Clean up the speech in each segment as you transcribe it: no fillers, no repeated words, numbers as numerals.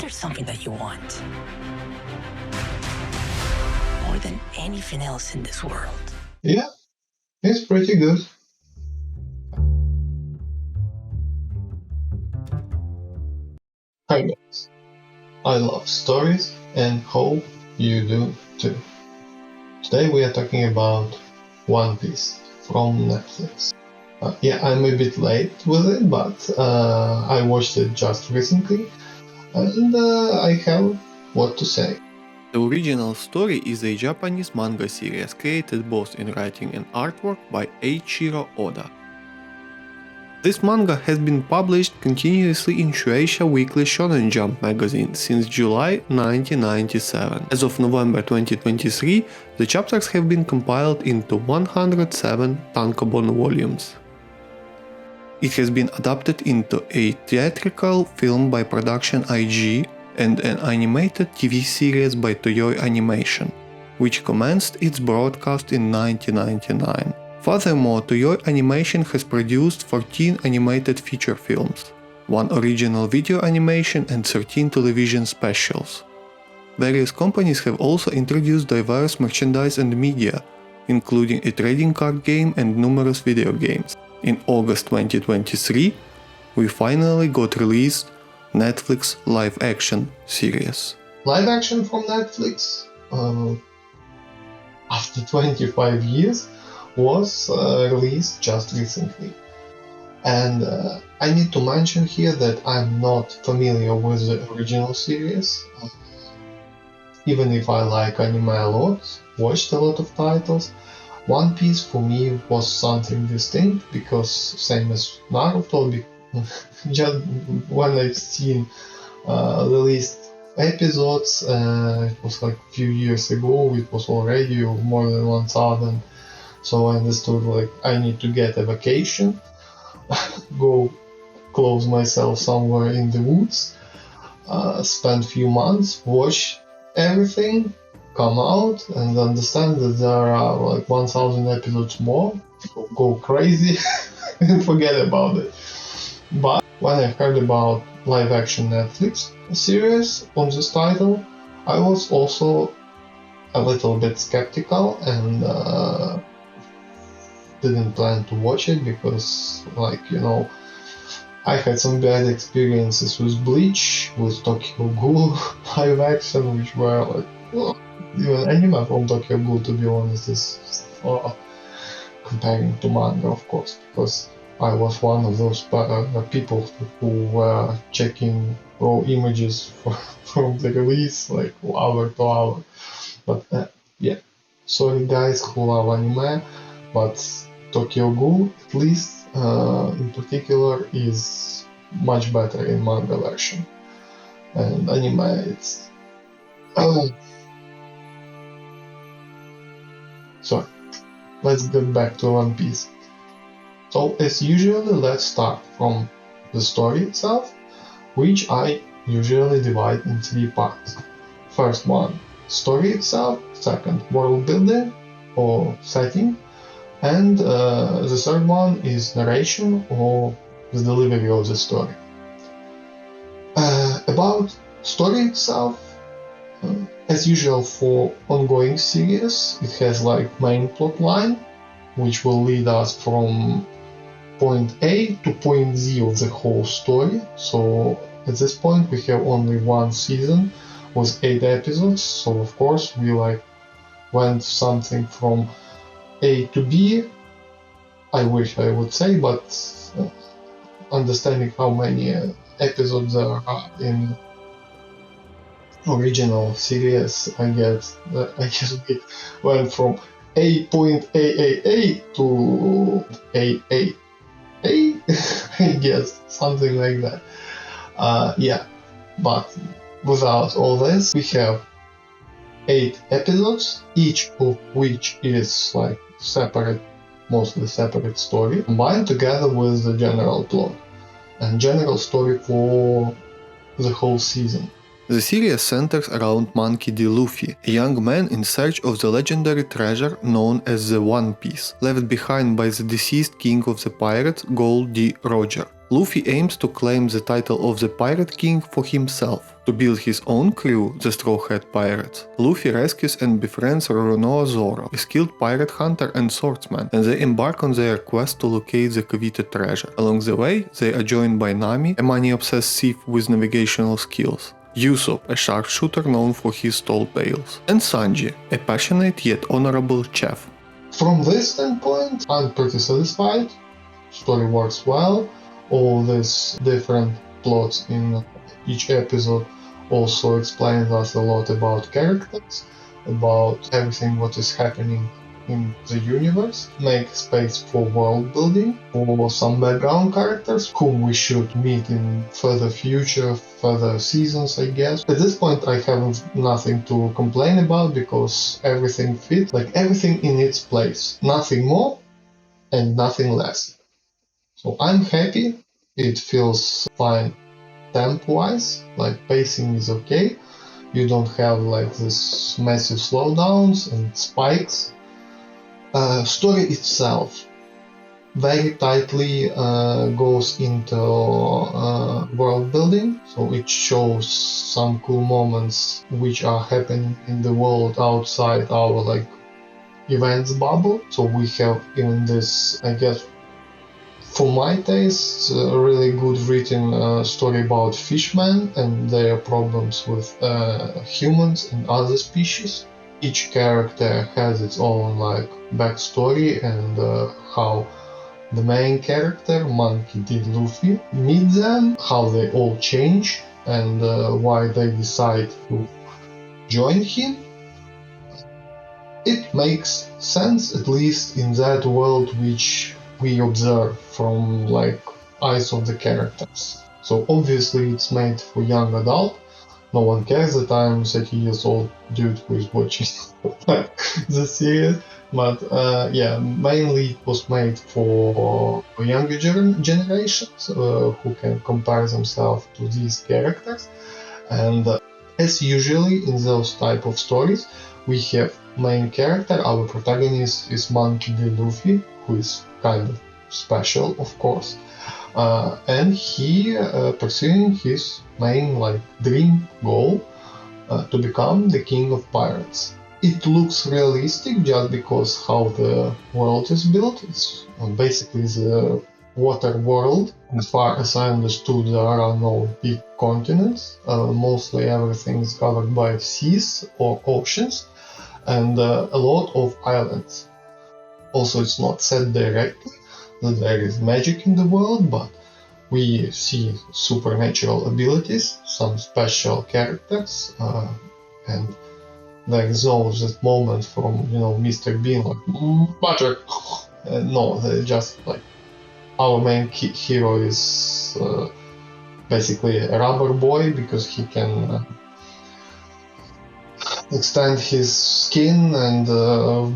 there's something that you want more than anything else in this world. Yeah, it's pretty good. Hi guys, I love stories and hope you do too. Today we are talking about One Piece from Netflix. Yeah, I'm a bit late with it, but I watched it just recently and I have what to say. The original story is a Japanese manga series created both in writing and artwork by Eiichiro Oda. This manga has been published continuously in Shueisha Weekly Shonen Jump magazine since July 1997. As of November 2023, the chapters have been compiled into 107 tankobon volumes. It has been adapted into a theatrical film by Production IG and an animated TV series by Toei Animation, which commenced its broadcast in 1999. Furthermore, Toei Animation has produced 14 animated feature films, 1 original video animation and 13 television specials. Various companies have also introduced diverse merchandise and media, including a trading card game and numerous video games. In August 2023, we finally got released Netflix live-action series. Live action from Netflix, after 25 years, was released just recently. And I need to mention here that I'm not familiar with the original series. Even if I like anime a lot, watched a lot of titles, One Piece for me was something distinct because same as Naruto, just when I've seen the list episodes, it was like a few years ago, it was already more than 1000. So I understood like I need to get a vacation, go close myself somewhere in the woods, spend few months, watch everything, come out and understand that there are like 1000 episodes more, go crazy and forget about it. But when I heard about live action Netflix series on this title, I was also a little bit skeptical and didn't plan to watch it because, like, you know, I had some bad experiences with Bleach, with Tokyo Ghoul live action, which were like, well, even anime from Tokyo Ghoul, to be honest, is comparing to manga, of course, because I was one of those people who were checking raw images from the release, like hour to hour. But yeah, sorry guys who love anime, but Tokyo Ghoul, at least in particular, is much better in manga version. And anime, it's... So, let's get back to One Piece. So, as usually, let's start from the story itself, which I usually divide in 3 parts. First one, story itself. Second, world building or setting. And the third one is narration or the delivery of the story. About story itself, as usual for ongoing series, it has like main plot line, which will lead us from point A to point Z of the whole story. So at this point we have only 1 season with 8 episodes, so of course we like went something from A to B, I wish I would say, but understanding how many episodes there are in original series, I guess we went from A.AAA to AA. I guess, something like that. Yeah, but without all this, we have 8 episodes, each of which is like separate, mostly separate story, combined together with the general plot and general story for the whole season. The series centers around Monkey D. Luffy, a young man in search of the legendary treasure known as the One Piece, left behind by the deceased king of the pirates, Gold D. Roger. Luffy aims to claim the title of the Pirate King for himself. To build his own crew, the Straw Hat Pirates, Luffy rescues and befriends Roronoa Zoro, a skilled pirate hunter and swordsman, and they embark on their quest to locate the coveted treasure. Along the way, they are joined by Nami, a money-obsessed thief with navigational skills, Usopp, a sharpshooter known for his tall tales, and Sanji, a passionate yet honorable chef. From this standpoint, I'm pretty satisfied. Story works well. All these different plots in each episode also explains us a lot about characters, about everything what is happening in the universe, make space for world building, for some background characters whom we should meet in further future, further seasons, I guess. At this point I have nothing to complain about because everything fits, like everything in its place. Nothing more and nothing less. So I'm happy, it feels fine temp-wise, like pacing is okay, you don't have like this massive slowdowns and spikes. Story itself very tightly goes into world building, so it shows some cool moments which are happening in the world outside our like events bubble. So we have even this, I guess, for my taste, a really good written story about fishmen and their problems with humans and other species. Each character has its own like backstory and how the main character, Monkey D. Luffy, meet them, how they all change and why they decide to join him. It makes sense, at least in that world which we observe from like eyes of the characters. So obviously it's made for young adult. No one cares that I'm 30 years old dude who is watching the series. But yeah, mainly it was made for younger generations who can compare themselves to these characters. And as usually in those type of stories, we have main character, our protagonist is Monkey D. Luffy, who is kind of special, of course, and he pursuing his main like dream goal to become the king of pirates. It looks realistic just because how the world is built. It's basically the water world. As far as I understood, there are no big continents. Mostly everything is covered by seas or oceans, and a lot of islands. Also, it's not said directly that there is magic in the world, but we see supernatural abilities, some special characters, and there is always that moment from, you know, Mr. Bean, like, butter! No, just like, our main hero is basically a rubber boy, because he can extend his skin and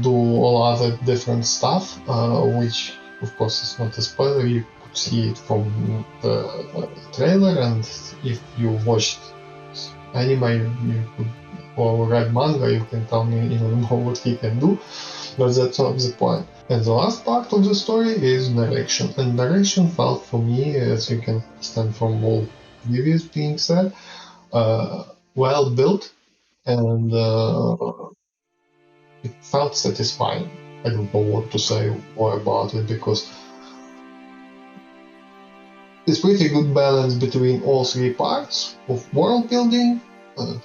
do all other different stuff, which of course is not a spoiler, you could see it from the trailer, and if you watched anime you could, or read manga, you can tell me even more what he can do, but that's not the point. And the last part of the story is narration, and narration felt for me, as you can understand from all previous being said, well built, and it felt satisfying. I don't know what to say more about it, because it's pretty good balance between all three parts of world building,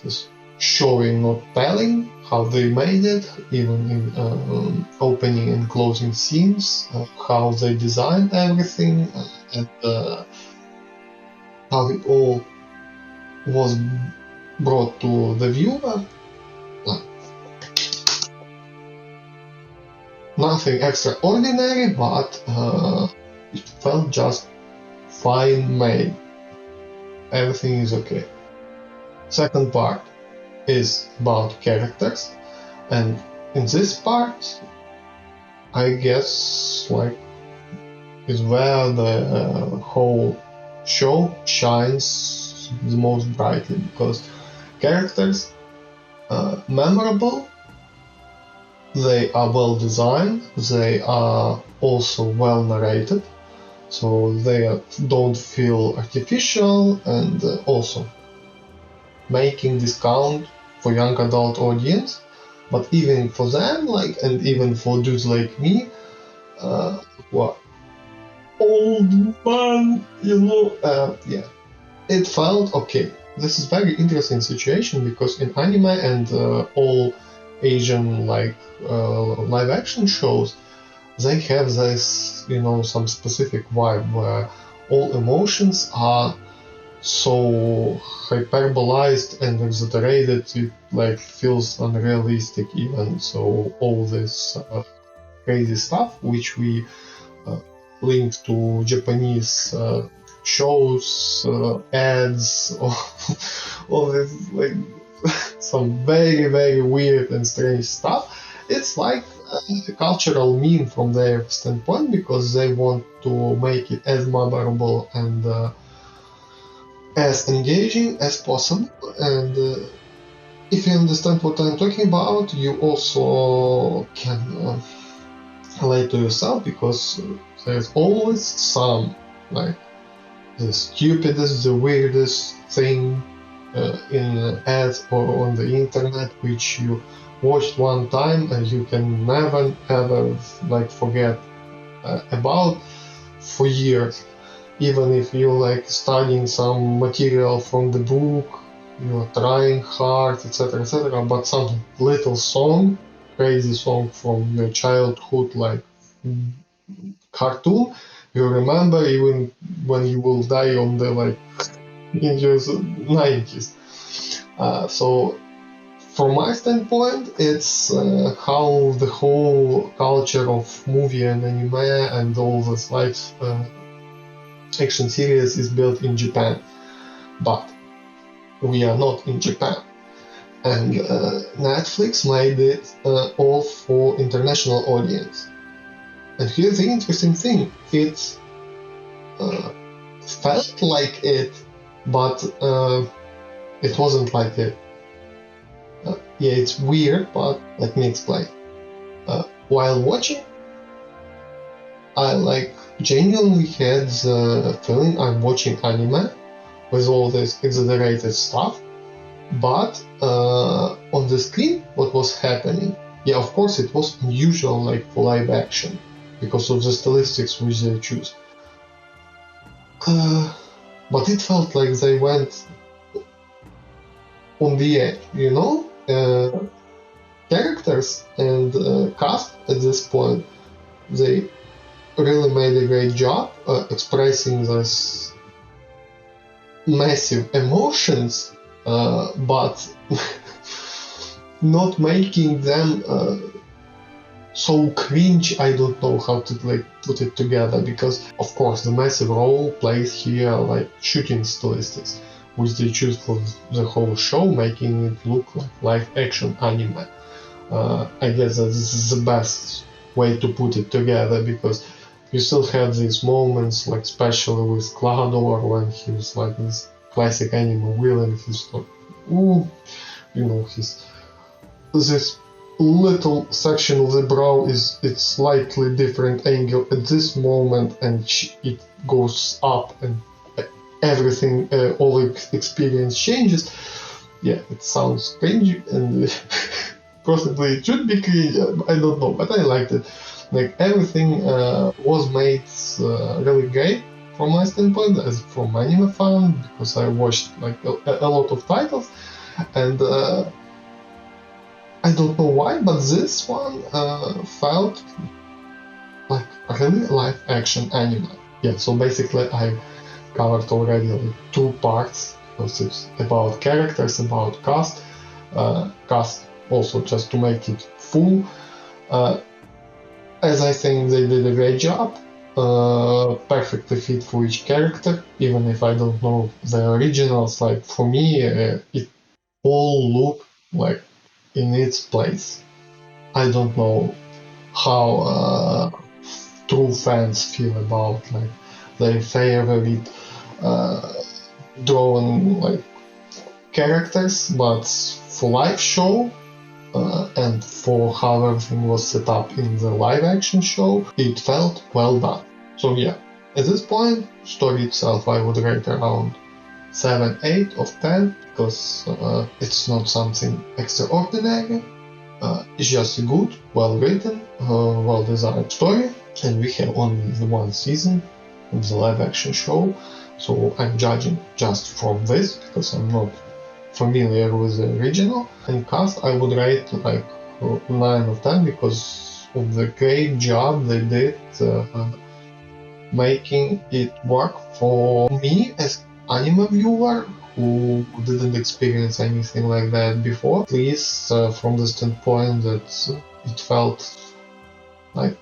this showing not telling, how they made it, even in opening and closing scenes, how they designed everything, and how it all was brought to the viewer. Nothing extraordinary, but it felt just fine made. Everything is okay. Second part is about characters, and in this part, I guess, like, is where the whole show shines the most brightly, because characters are memorable, they are well designed, they are also well narrated, so they don't feel artificial, and also making this count for young adult audience. But even for them, like, and even for dudes like me, what old man, yeah, it felt okay. This is very interesting situation because in anime and all Asian live action shows, they have this, some specific vibe where all emotions are so hyperbolized and exaggerated, it feels unrealistic even. So all this crazy stuff which we link to Japanese shows, ads, all this some very, very weird and strange stuff. It's like a cultural meme from their standpoint because they want to make it as memorable and as engaging as possible. And if you understand what I'm talking about, you also can relate to yourself, because there's always some the stupidest, the weirdest thing in ads or on the internet which you watched one time and you can never ever forget about for years. Even if you're studying some material from the book, you're trying hard, etc., but some little song, crazy song from your childhood, cartoon, you remember even when you will die on the in your 90s. So from my standpoint, it's how the whole culture of movie and anime and all this action series is built in Japan. But we are not in Japan. And Netflix made it all for international audience. And here's the interesting thing. It felt like it, but it wasn't like it. Yeah, it's weird, but let me explain. While watching, I genuinely had the feeling I'm watching anime with all this exaggerated stuff, but on the screen, what was happening? Yeah, of course, it was unusual for live action because of the stylistics which they choose. But it felt like they went on the edge, characters and cast at this point, they really made a great job expressing this massive emotions, but not making them so cringe. I don't know how to put it together, because of course the massive role plays here shooting stylistics, which they choose for the whole show, making it look like live action anime. I guess that this is the best way to put it together, because you still have these moments, especially with Cloudor, when he's this classic anime villain. He's this little section of the brow it's slightly different angle at this moment, and it goes up, and everything, all experience changes. Yeah, it sounds cringe, and possibly it should be cringe. I don't know, but I liked it. Everything was made really great from my standpoint as from anime fan, because I watched a lot of titles, and I don't know why, but this one felt like really live action anime. Yeah, so basically I covered already 2 parts, because it's about characters, about cast also, just to make it full. As I think they did a great job, perfectly fit for each character, even if I don't know the originals. For me, it all look in its place. I don't know how true fans feel about their favorite drawn characters, but for live show and for how everything was set up in the live action show, it felt well done. So yeah, At this point, story itself I would rate around 7, 8 of 10, because it's not something extraordinary. It's just a good, well-written, well-designed story, and we have only the one season of the live-action show, so I'm judging just from this, because I'm not familiar with the original. And cast, I would rate like 9 of 10, because of the great job they did making it work for me as anime viewer who didn't experience anything like that before. At least from the standpoint that it felt like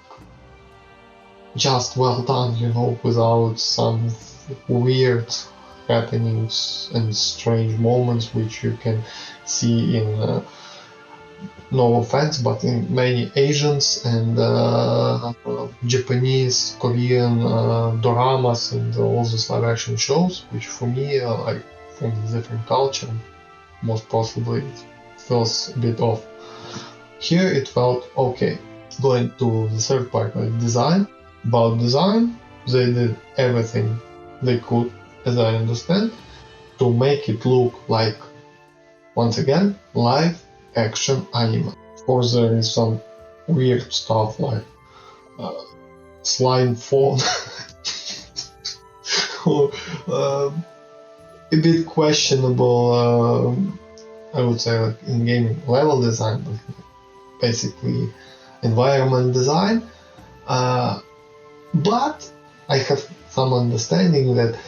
just well done, you know, without some weird happenings and strange moments which you can see in no offense, but in many Asians and Japanese, Korean doramas and all these live-action shows, which for me, like from a different culture, most possibly it feels a bit off. Here it felt okay. Going to the third part, like design. About design, they did everything they could, as I understand, to make it look like, once again, live action anime. Of course, there is some weird stuff like slime phone, or a bit questionable, I would say, like in gaming level design, but basically environment design. But I have some understanding that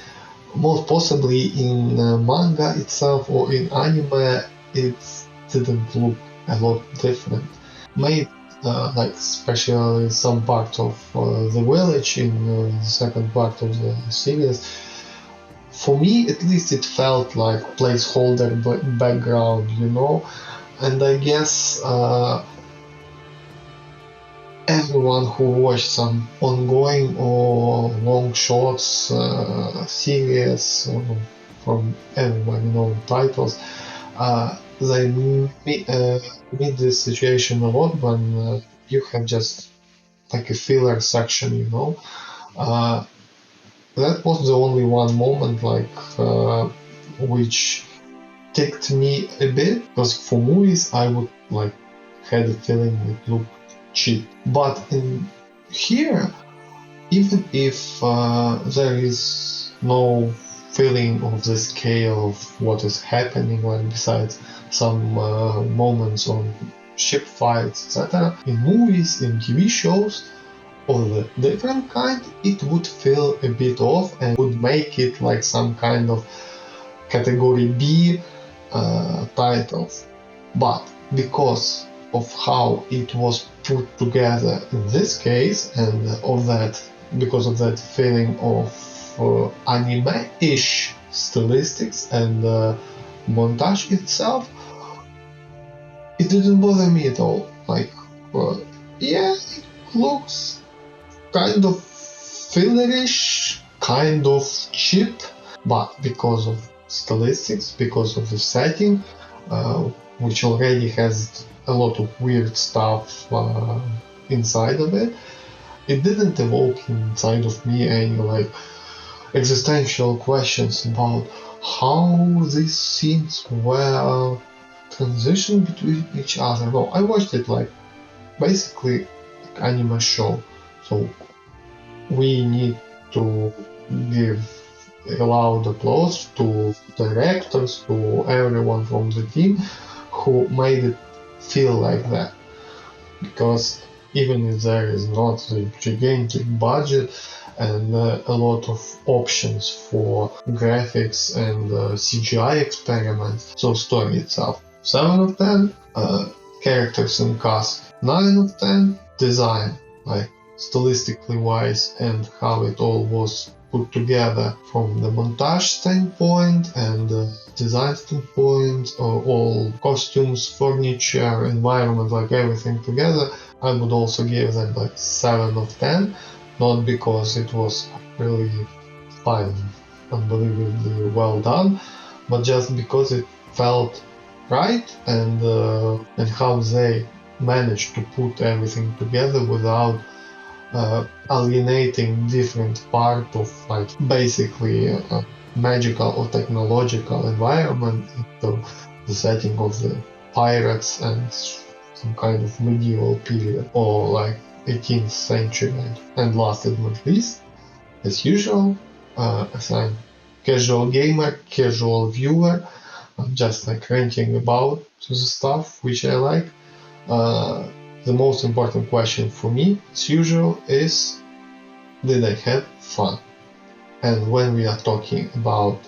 most possibly in manga itself or in anime it didn't look a lot different. Made like especially some parts of the village in the second part of the series, for me at least it felt like placeholder background, you know, and I guess everyone who watched some ongoing or long shorts series from everyone, you know, titles, they meet this situation a lot when you have just like a filler section, you know. That was the only one moment like which ticked me a bit, because for movies I would like had a feeling it looked cheap. But in here, even if there is no feeling of the scale of what is happening, like besides some moments on ship fights, etc., in movies, in TV shows of the different kind, it would feel a bit off and would make it like some kind of category B titles. But because of how it was put together in this case, and of that, because of that feeling of anime-ish stylistics and montage itself, it didn't bother me at all. Like, yeah, it looks kind of fillerish, kind of cheap, but because of stylistics, because of the setting, which already has a lot of weird stuff inside of it, it didn't evoke inside of me any like existential questions about how these scenes were transitioned between each other. No, I watched it like basically like anime show, so we need to give a loud applause to directors, to everyone from the team who made it feel like that, because even if there is not a gigantic budget and a lot of options for graphics and CGI experiments, so story itself 7 of 10, characters and cast 9 of 10, design like stylistically wise and how it all was put together from the montage standpoint and design standpoint, all costumes, furniture, environment, like everything together, I would also give them like 7 of 10, not because it was really fine, unbelievably well done, but just because it felt right, and how they managed to put everything together without alienating different part of like basically a magical or technological environment into the setting of the pirates and some kind of medieval period or like 18th century. And last but not least, as usual, as I'm casual gamer, casual viewer, I'm just like ranting about the stuff which I like. The most important question for me, as usual, is did I have fun? And when we are talking about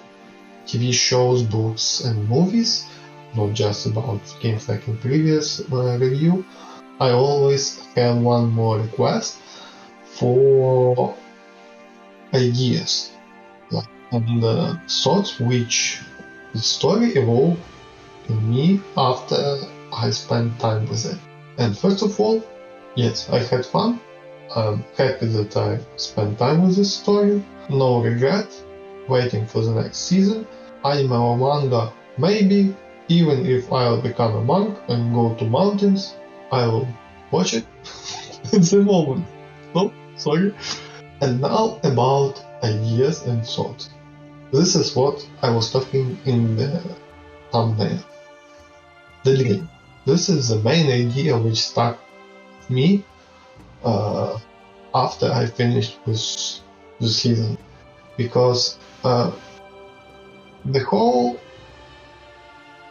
TV shows, books, and movies, not just about games like in previous review, I always have one more request for ideas and thoughts which the story evoked in me after I spent time with it. And first of all, yes, I had fun. I'm happy that I spent time with this story. No regret, waiting for the next season. Anime or manga, maybe, even if I'll become a monk and go to mountains, I will watch it at the moment. No, sorry. And now about ideas and thoughts. This is what I was talking in the thumbnail. The dream. This is the main idea which stuck with me after I finished with the season, because the whole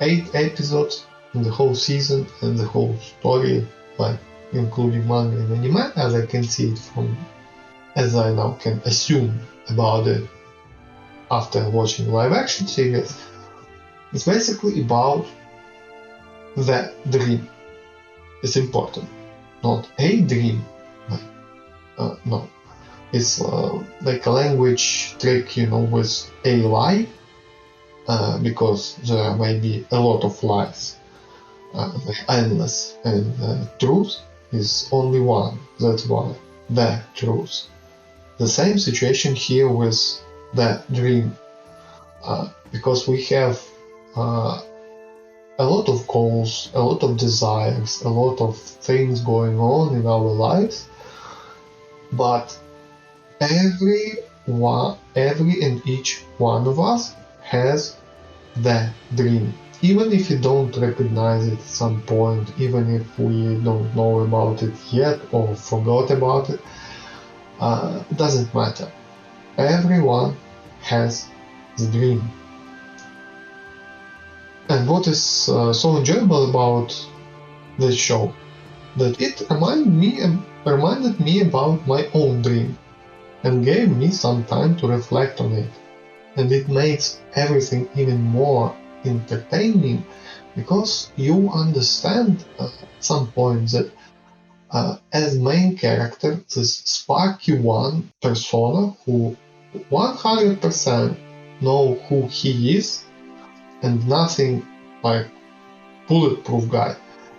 8 episodes in the whole season and the whole story, like including manga and anime, as I can see it from, as I now can assume about it after watching live action series, it's basically about the dream. It's important, not a dream. No, it's like a language trick, with a lie, because there may be a lot of lies, endless, and truth is only one. That's why the truth. The same situation here with the dream, because we have a lot of goals, a lot of desires, a lot of things going on in our lives, but every and each one of us has the dream. Even if you don't recognize it at some point, even if we don't know about it yet or forgot about it, it doesn't matter. Everyone has the dream. And what is so enjoyable about this show, that it reminded me about my own dream and gave me some time to reflect on it. And it makes everything even more entertaining, because you understand at some point that as main character, this sparky one persona who 100% know who he is, and nothing, like bulletproof guy,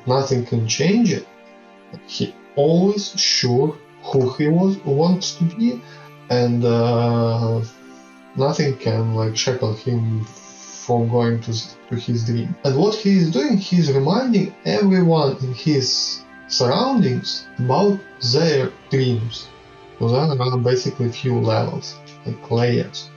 nothing can change it. He always sure who he wants to be, and nothing can like shackle him from going to his dream. And what he is doing, he is reminding everyone in his surroundings about their dreams. So there are basically few levels, like layers.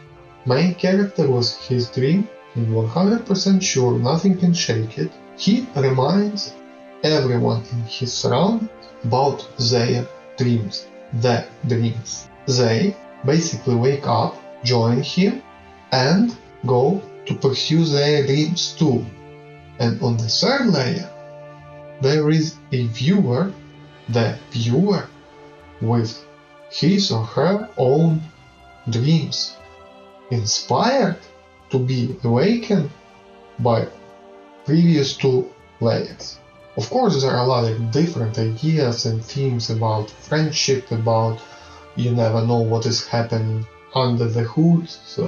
Main character was his dream, he's 100% sure nothing can shake it. He reminds everyone in his surroundings about their dreams, their dreams. They basically wake up, join him, and go to pursue their dreams too. And on the third layer, there is a viewer, the viewer, with his or her own dreams, inspired to be awakened by previous two layers. Of course, there are a lot of different ideas and themes about friendship, about you never know what is happening under the hood, so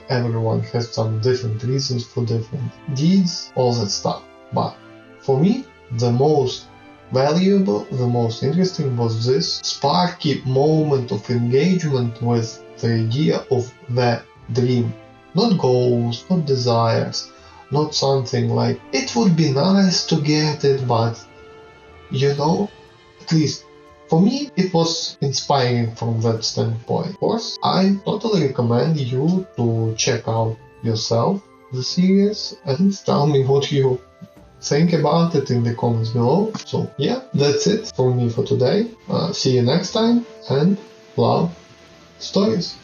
everyone has some different reasons for different deeds, all that stuff. But for me, the most valuable, the most interesting was this sparky moment of engagement with the idea of the dream. Not goals, not desires, not something like, it would be nice to get it, but at least For me, it was inspiring from that standpoint. Of course, I totally recommend you to check out yourself the series and tell me what you think about it in the comments below. So yeah, that's it for me for today. See you next time, and love stories.